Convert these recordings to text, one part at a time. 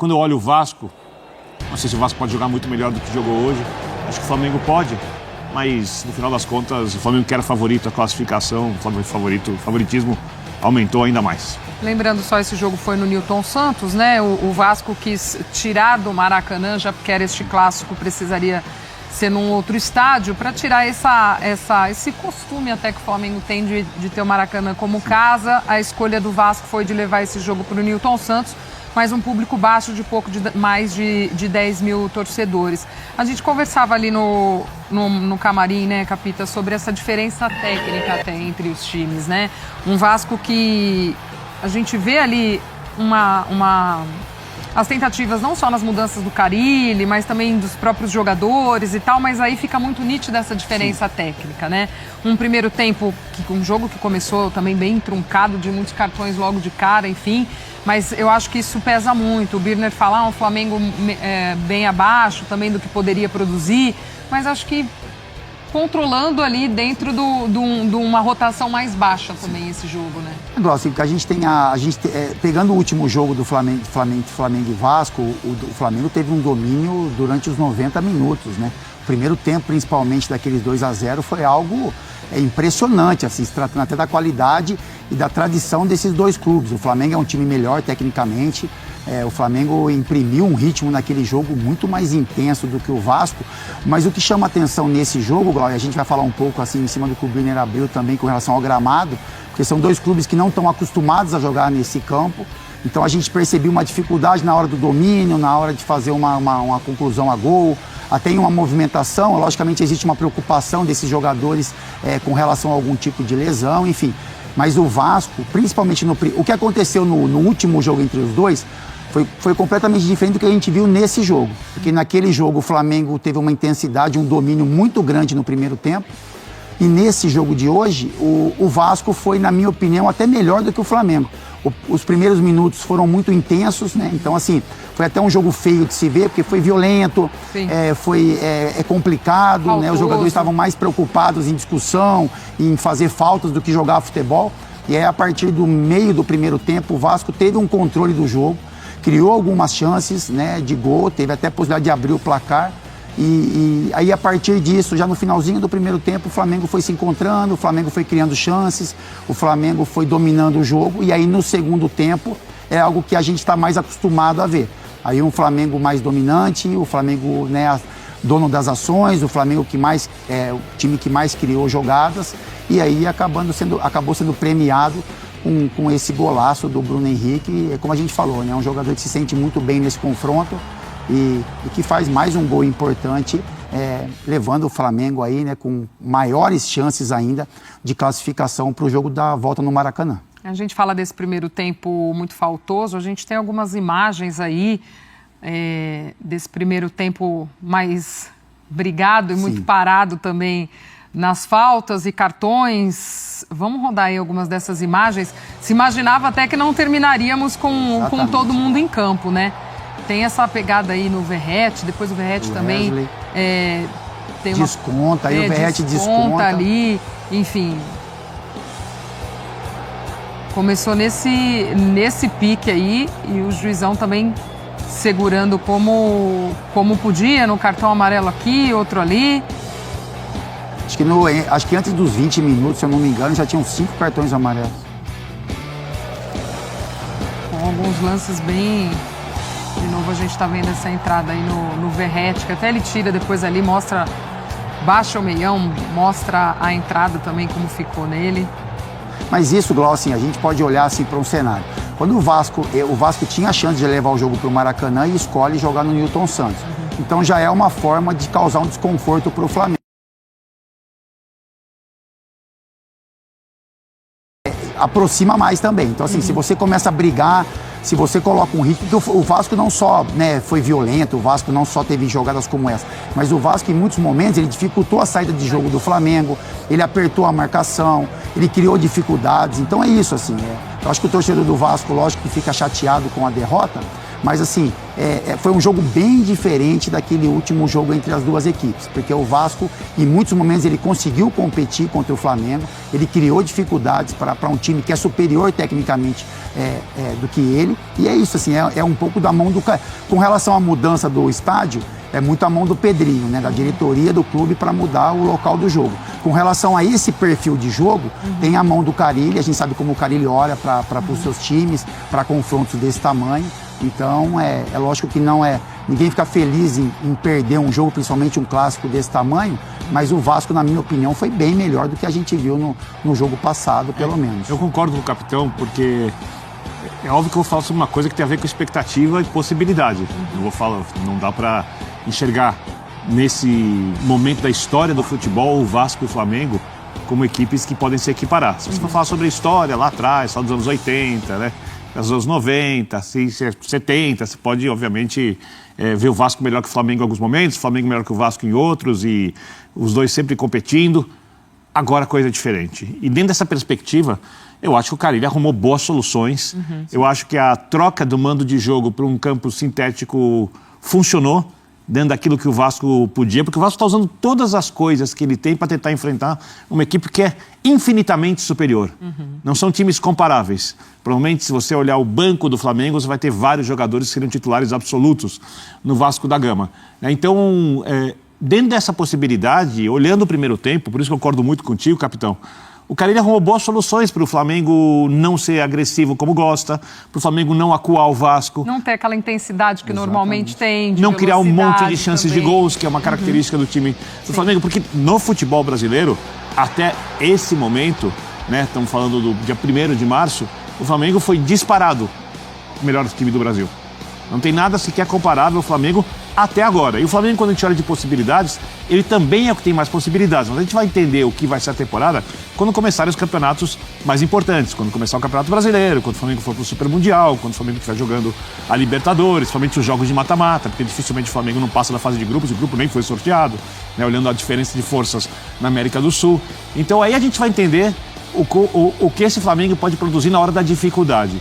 quando eu olho o Vasco, não sei se o Vasco pode jogar muito melhor do que jogou hoje. Acho que o Flamengo pode, mas no final das contas, o Flamengo que era favorito, a classificação, o favoritismo aumentou ainda mais. Lembrando só, esse jogo foi no Newton Santos, né? O Vasco quis tirar do Maracanã, já porque era este clássico, precisaria ser num outro estádio, para tirar esse costume até que o Flamengo tem de ter o Maracanã como casa. A escolha do Vasco foi de levar esse jogo para o Newton Santos, mas um público baixo de mais de 10 mil torcedores. A gente conversava ali no camarim, né, Capita, sobre essa diferença técnica até entre os times, né? Um Vasco que a gente vê ali as tentativas não só nas mudanças do Carille, mas também dos próprios jogadores e tal, mas aí fica muito nítida essa diferença técnica, né? Um primeiro tempo, um jogo que começou também bem truncado, de muitos cartões logo de cara, enfim, mas eu acho que isso pesa muito. O Birner fala, um Flamengo bem abaixo também do que poderia produzir, mas acho que controlando ali dentro de uma rotação mais baixa também esse jogo, né? Assim, porque a gente tem pegando o último jogo do Flamengo e Vasco, o Flamengo teve um domínio durante os 90 minutos, né? O primeiro tempo, principalmente daqueles 2-0, foi algo impressionante, assim, se tratando até da qualidade e da tradição desses dois clubes. O Flamengo é um time melhor tecnicamente. O Flamengo imprimiu um ritmo naquele jogo muito mais intenso do que o Vasco, mas o que chama atenção nesse jogo, e a gente vai falar um pouco assim em cima do que o Birner abriu também com relação ao gramado, porque são dois clubes que não estão acostumados a jogar nesse campo, então a gente percebeu uma dificuldade na hora do domínio, na hora de fazer uma conclusão a gol, até em uma movimentação. Logicamente existe uma preocupação desses jogadores com relação a algum tipo de lesão, enfim. Mas o Vasco, principalmente o que aconteceu no último jogo entre os dois, foi completamente diferente do que a gente viu nesse jogo. Porque naquele jogo o Flamengo teve uma intensidade, um domínio muito grande no primeiro tempo. E nesse jogo de hoje, o Vasco foi, na minha opinião, até melhor do que o Flamengo. Os primeiros minutos foram muito intensos, né? Então, assim, foi até um jogo feio de se ver, porque foi violento, foi complicado, né? Os jogadores estavam mais preocupados em discussão, em fazer faltas do que jogar futebol. E aí, a partir do meio do primeiro tempo, o Vasco teve um controle do jogo, criou algumas chances, né, de gol, teve até a possibilidade de abrir o placar. E aí, a partir disso, já no finalzinho do primeiro tempo, o Flamengo foi se encontrando, o Flamengo foi criando chances, o Flamengo foi dominando o jogo. E aí, no segundo tempo, é algo que a gente está mais acostumado a ver. Aí, um Flamengo mais dominante, o Flamengo, né, dono das ações, o Flamengo o time que mais criou jogadas. E aí, acabou sendo premiado com esse golaço do Bruno Henrique. Como a gente falou, né, um jogador que se sente muito bem nesse confronto. E que faz mais um gol importante, levando o Flamengo aí, né, com maiores chances ainda de classificação para o jogo da volta no Maracanã. A gente fala desse primeiro tempo muito faltoso, a gente tem algumas imagens aí desse primeiro tempo mais brigado e muito parado também nas faltas e cartões. Vamos rodar aí algumas dessas imagens. Se imaginava até que não terminaríamos com todo mundo em campo, né? Tem essa pegada aí no Verratti, depois o Verratti também tem desconta, aí o Verratti desconta ali, enfim. Começou nesse pique aí e o juizão também segurando como podia, no cartão amarelo aqui, outro ali. Acho que antes dos 20 minutos, se eu não me engano, já tinham 5 cartões amarelos. Com alguns lances bem... De novo a gente está vendo essa entrada aí no Verratti, que até ele tira depois ali, mostra, baixa o meião, mostra a entrada também, como ficou nele. Mas isso, Glau, assim, a gente pode olhar assim para um cenário. Quando o Vasco tinha a chance de levar o jogo para o Maracanã e escolhe jogar no Newton Santos. Então já é uma forma de causar um desconforto para o Flamengo. Aproxima mais também. Então, assim, se você começa a brigar, se você coloca um ritmo, porque o Vasco não só, né, foi violento, o Vasco não só teve jogadas como essa, mas o Vasco, em muitos momentos, ele dificultou a saída de jogo do Flamengo, ele apertou a marcação, ele criou dificuldades. Então é isso, assim. Eu acho que o torcedor do Vasco, lógico que fica chateado com a derrota, Mas assim, foi um jogo bem diferente daquele último jogo entre as duas equipes, porque o Vasco, em muitos momentos, ele conseguiu competir contra o Flamengo, ele criou dificuldades para um time que é superior tecnicamente do que ele, e é isso, assim, é um pouco da mão do... Com relação à mudança do estádio, é muito a mão do Pedrinho, né, da diretoria do clube para mudar o local do jogo. Com relação a esse perfil de jogo, tem a mão do Carille, a gente sabe como o Carille olha para os seus times, para confrontos desse tamanho. Então, é lógico que ninguém fica feliz em perder um jogo, principalmente um clássico desse tamanho, mas o Vasco, na minha opinião, foi bem melhor do que a gente viu no jogo passado, pelo menos. Eu concordo com o capitão, porque é óbvio que eu falo sobre uma coisa que tem a ver com expectativa e possibilidade. Não dá para enxergar nesse momento da história do futebol o Vasco e o Flamengo como equipes que podem se equiparar. Se você for falar sobre a história lá atrás, só dos anos 80, né? Dos anos 90, 70, você pode, obviamente, ver o Vasco melhor que o Flamengo em alguns momentos, o Flamengo melhor que o Vasco em outros, e os dois sempre competindo. Agora a coisa é diferente. E dentro dessa perspectiva, eu acho que o Carille arrumou boas soluções. Eu acho que a troca do mando de jogo para um campo sintético funcionou dentro daquilo que o Vasco podia, porque o Vasco está usando todas as coisas que ele tem para tentar enfrentar uma equipe que é infinitamente superior. Não são times comparáveis. Provavelmente, se você olhar o banco do Flamengo, você vai ter vários jogadores que seriam titulares absolutos no Vasco da Gama. Então, dentro dessa possibilidade, olhando o primeiro tempo, por isso que eu concordo muito contigo, capitão, o Carille arrumou boas soluções para o Flamengo não ser agressivo como gosta, para o Flamengo não acuar o Vasco. Não ter aquela intensidade que normalmente tem, de não criar um monte de chances também. de gols, que é uma característica do time do Flamengo. Porque no futebol brasileiro, até esse momento, né, estamos falando do dia 1º de março, o Flamengo foi disparado o melhor time do Brasil. Não tem nada sequer comparável ao Flamengo até agora. E o Flamengo, quando a gente olha de possibilidades, ele também é o que tem mais possibilidades. Mas a gente vai entender o que vai ser a temporada quando começarem os campeonatos mais importantes. Quando começar o Campeonato Brasileiro, quando o Flamengo for para o Super Mundial, quando o Flamengo estiver jogando a Libertadores, principalmente os jogos de mata-mata, porque dificilmente o Flamengo não passa da fase de grupos, o grupo nem foi sorteado, né, olhando a diferença de forças na América do Sul. Então aí a gente vai entender o que esse Flamengo pode produzir na hora da dificuldade.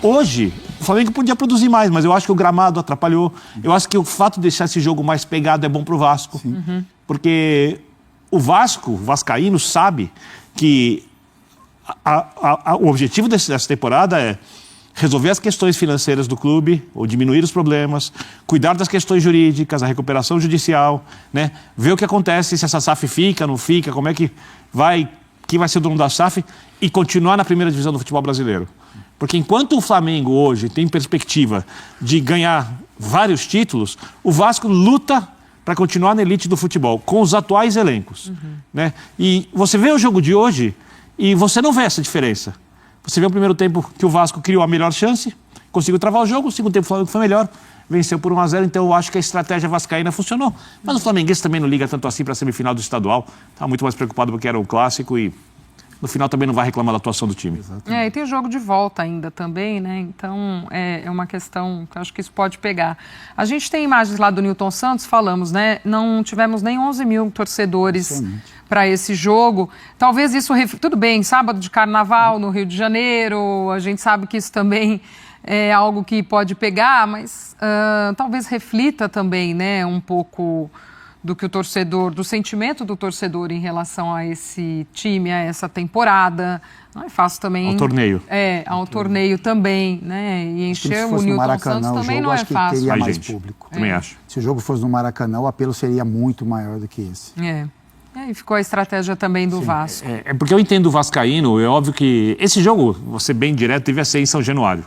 Hoje, o Flamengo podia produzir mais, mas eu acho que o gramado atrapalhou. Eu acho que o fato de deixar esse jogo mais pegado é bom para o Vasco. Porque o vascaíno, sabe que o objetivo dessa temporada é resolver as questões financeiras do clube, ou diminuir os problemas, cuidar das questões jurídicas, a recuperação judicial, né? Ver o que acontece, se essa SAF fica, não fica, como é que vai, quem vai ser o dono da SAF, e continuar na primeira divisão do futebol brasileiro. Porque enquanto o Flamengo hoje tem perspectiva de ganhar vários títulos, o Vasco luta para continuar na elite do futebol, com os atuais elencos. Né? E você vê o jogo de hoje e você não vê essa diferença. Você vê o primeiro tempo que o Vasco criou a melhor chance, conseguiu travar o jogo, o segundo tempo o Flamengo foi melhor, venceu por 1-0, então eu acho que a estratégia vascaína funcionou. Mas o flamenguense também não liga tanto assim para a semifinal do estadual, está muito mais preocupado porque era o clássico e no final também não vai reclamar da atuação do time. E tem jogo de volta ainda também, né? Então é uma questão que eu acho que isso pode pegar. A gente tem imagens lá do Nilton Santos, falamos, né? Não tivemos nem 11 mil torcedores para esse jogo. Talvez isso... Tudo bem, sábado de carnaval no Rio de Janeiro, a gente sabe que isso também é algo que pode pegar, mas talvez reflita também, né? Um pouco do que o torcedor, do sentimento do torcedor em relação a esse time, a essa temporada. Não é fácil também. Ao torneio. Ao torneio também, né? E encher o Nilton Santos também não é fácil. Teria mais público. Também acho. Se o jogo fosse no Maracanã, o apelo seria muito maior do que esse. E aí ficou a estratégia também do Vasco. É porque eu entendo o vascaíno, é óbvio que esse jogo, vou ser bem direto, devia ser em São Januário.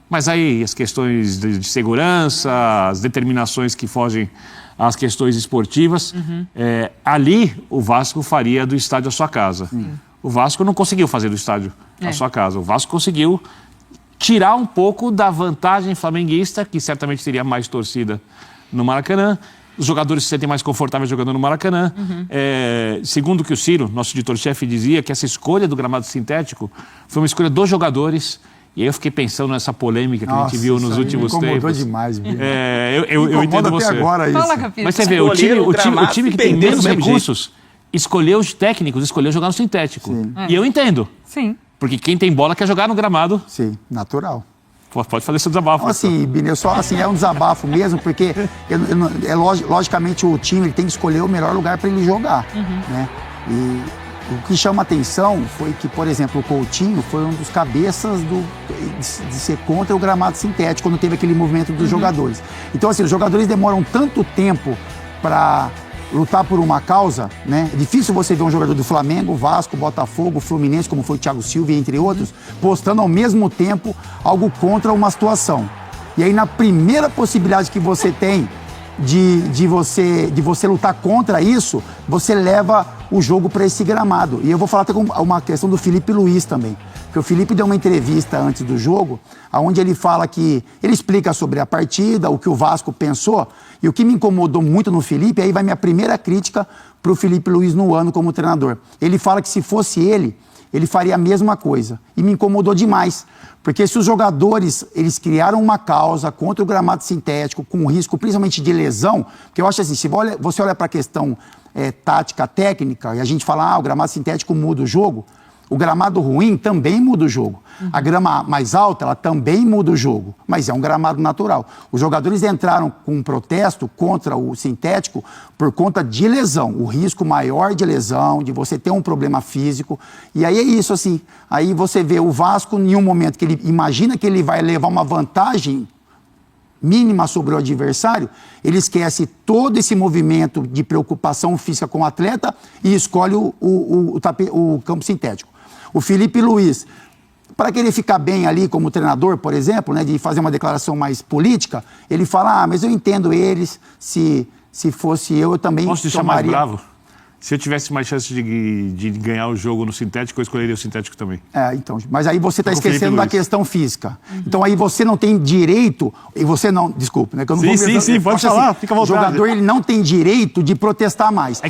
Mas aí as questões de segurança, as determinações que fogem às questões esportivas, ali o Vasco faria do estádio a sua casa. O Vasco não conseguiu fazer do estádio a sua casa. O Vasco conseguiu tirar um pouco da vantagem flamenguista, que certamente teria mais torcida no Maracanã. Os jogadores se sentem mais confortáveis jogando no Maracanã. Segundo o que o Ciro, nosso editor-chefe, dizia, que essa escolha do gramado sintético foi uma escolha dos jogadores. E aí eu fiquei pensando nessa polêmica que a gente viu nos últimos tempos. Incomodou demais, Bia. eu entendo você. Até agora isso. Fala, Capito. Mas você vê, o time que tem menos recursos escolheu os técnicos, escolheu jogar no sintético. E eu entendo. Sim. Porque quem tem bola quer jogar no gramado. Sim, natural. Pode fazer seu desabafo. Então, assim, Bineu, só assim, é um desabafo mesmo, porque logicamente o time ele tem que escolher o melhor lugar para ele jogar, né? E o que chama atenção foi que, por exemplo, o Coutinho foi um dos cabeças de ser contra o gramado sintético quando teve aquele movimento dos jogadores. Então, assim, os jogadores demoram tanto tempo para lutar por uma causa, né? É difícil você ver um jogador do Flamengo, Vasco, Botafogo, Fluminense, como foi o Thiago Silva, entre outros, postando ao mesmo tempo algo contra uma situação. E aí, na primeira possibilidade que você tem de você lutar contra isso, você leva o jogo para esse gramado. E eu vou falar até com uma questão do Felipe Luiz também. Porque o Felipe deu uma entrevista antes do jogo, onde ele fala que... Ele explica sobre a partida, o que o Vasco pensou. E o que me incomodou muito no Felipe, aí vai minha primeira crítica para o Felipe Luiz no ano como treinador. Ele fala que se fosse ele faria a mesma coisa. E me incomodou demais. Porque se os jogadores, eles criaram uma causa contra o gramado sintético, com risco principalmente de lesão, porque eu acho assim, se você olha para a questão tática, técnica, e a gente fala, o gramado sintético muda o jogo, o gramado ruim também muda o jogo. A grama mais alta, ela também muda o jogo, mas é um gramado natural. Os jogadores entraram com um protesto contra o sintético por conta de lesão, o risco maior de lesão, de você ter um problema físico. E aí é isso, assim, aí você vê o Vasco em um momento que ele imagina que ele vai levar uma vantagem mínima sobre o adversário, ele esquece todo esse movimento de preocupação física com o atleta e escolhe o campo sintético. O Felipe Luiz, para querer ficar bem ali como treinador, por exemplo, né, de fazer uma declaração mais política, ele fala, mas eu entendo eles, se fosse eu também Posso te chamar mais bravo? Se eu tivesse mais chance de ganhar o jogo no sintético, eu escolheria o sintético também. Então, mas aí você está esquecendo da questão física. Então aí você não tem direito, e você não, desculpe, né? Que eu não sim, pode falar, fica à vontade. O jogador ele não tem direito de protestar mais.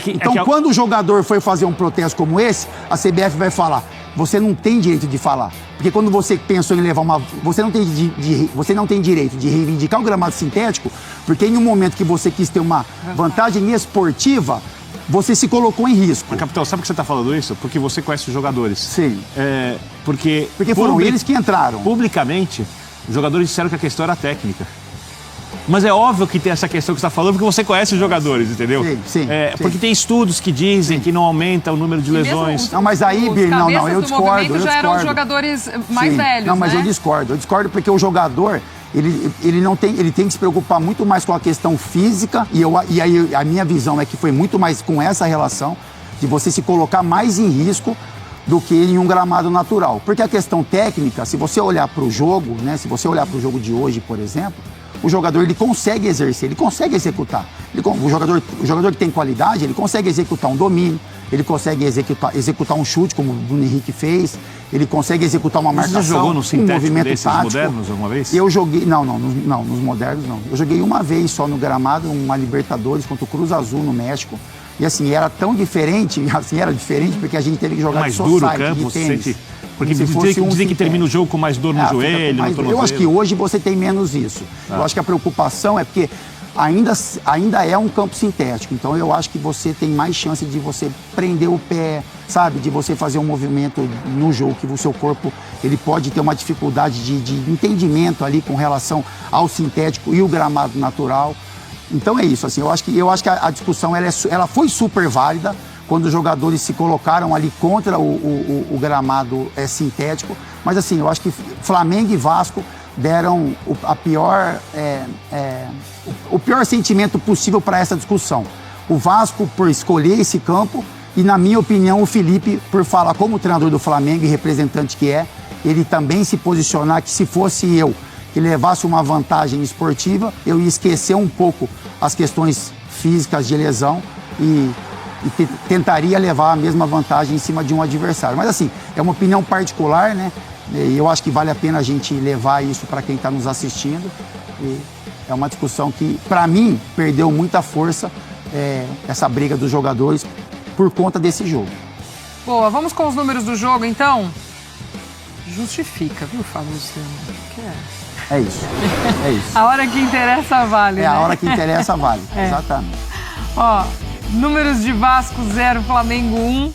Quando o jogador foi fazer um protesto como esse, a CBF vai falar, você não tem direito de falar. Porque quando você pensou em levar uma... Você não tem direito de reivindicar o gramado sintético, porque em um momento que você quis ter uma vantagem esportiva, você se colocou em risco. Mas, capitão, sabe por que você está falando isso? Porque você conhece os jogadores. Sim. Porque foram eles que entraram. Publicamente, os jogadores disseram que a questão era técnica. Mas é óbvio que tem essa questão que você está falando, porque você conhece os jogadores, entendeu? Sim. Porque tem estudos que dizem que não aumenta o número de lesões. Não, mas aí, não, eu discordo. Já eram jogadores mais velhos, não, mas né? eu discordo porque o jogador... Ele tem que se preocupar muito mais com a questão física e aí a minha visão é que foi muito mais com essa relação de você se colocar mais em risco do que em um gramado natural. Porque a questão técnica, se você olhar para o jogo, né, se você olhar para o jogo de hoje, por exemplo, o jogador ele consegue exercer, ele consegue executar. O jogador que tem qualidade, ele consegue executar um domínio, ele consegue executar um chute, como o Bruno Henrique fez, ele consegue executar uma marcação, você jogou no sintético movimento desses tático. Modernos alguma vez? Eu joguei, não, nos modernos não. Eu joguei uma vez só no gramado, uma Libertadores contra o Cruz Azul no México. E assim, era tão diferente, porque a gente teve que jogar mais de duro o society, campo, de tênis. Sente... Porque dizem que termina o jogo com mais dor no joelho, no tornozelo. Eu acho que hoje você tem menos isso. Eu acho que a preocupação é porque ainda é um campo sintético. Então eu acho que você tem mais chance de você prender o pé, sabe? De você fazer um movimento no jogo que o seu corpo ele pode ter uma dificuldade de entendimento ali com relação ao sintético e o gramado natural. Então é isso. Assim, eu acho que a discussão ela foi super válida quando os jogadores se colocaram ali contra o gramado sintético. Mas assim, eu acho que Flamengo e Vasco deram o pior sentimento possível para essa discussão. O Vasco por escolher esse campo e, na minha opinião, o Felipe por falar como treinador do Flamengo e representante que é, ele também se posicionar que se fosse eu que levasse uma vantagem esportiva, eu ia esquecer um pouco as questões físicas de lesão e tentaria levar a mesma vantagem em cima de um adversário. Mas assim, é uma opinião particular, né? E eu acho que vale a pena a gente levar isso para quem está nos assistindo. E é uma discussão que, para mim, perdeu muita força essa briga dos jogadores por conta desse jogo. Boa, vamos com os números do jogo, então? Justifica, viu, Fábio Luciano? É isso. A hora que interessa vale, né? A hora que interessa vale, exatamente. Ó, números de Vasco 0, Flamengo 1.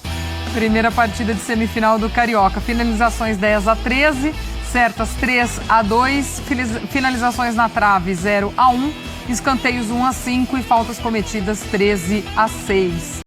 Primeira partida de semifinal do Carioca. Finalizações 10-13, certas 3-2, finalizações na trave 0-1, escanteios 1-5 e faltas cometidas 13-6.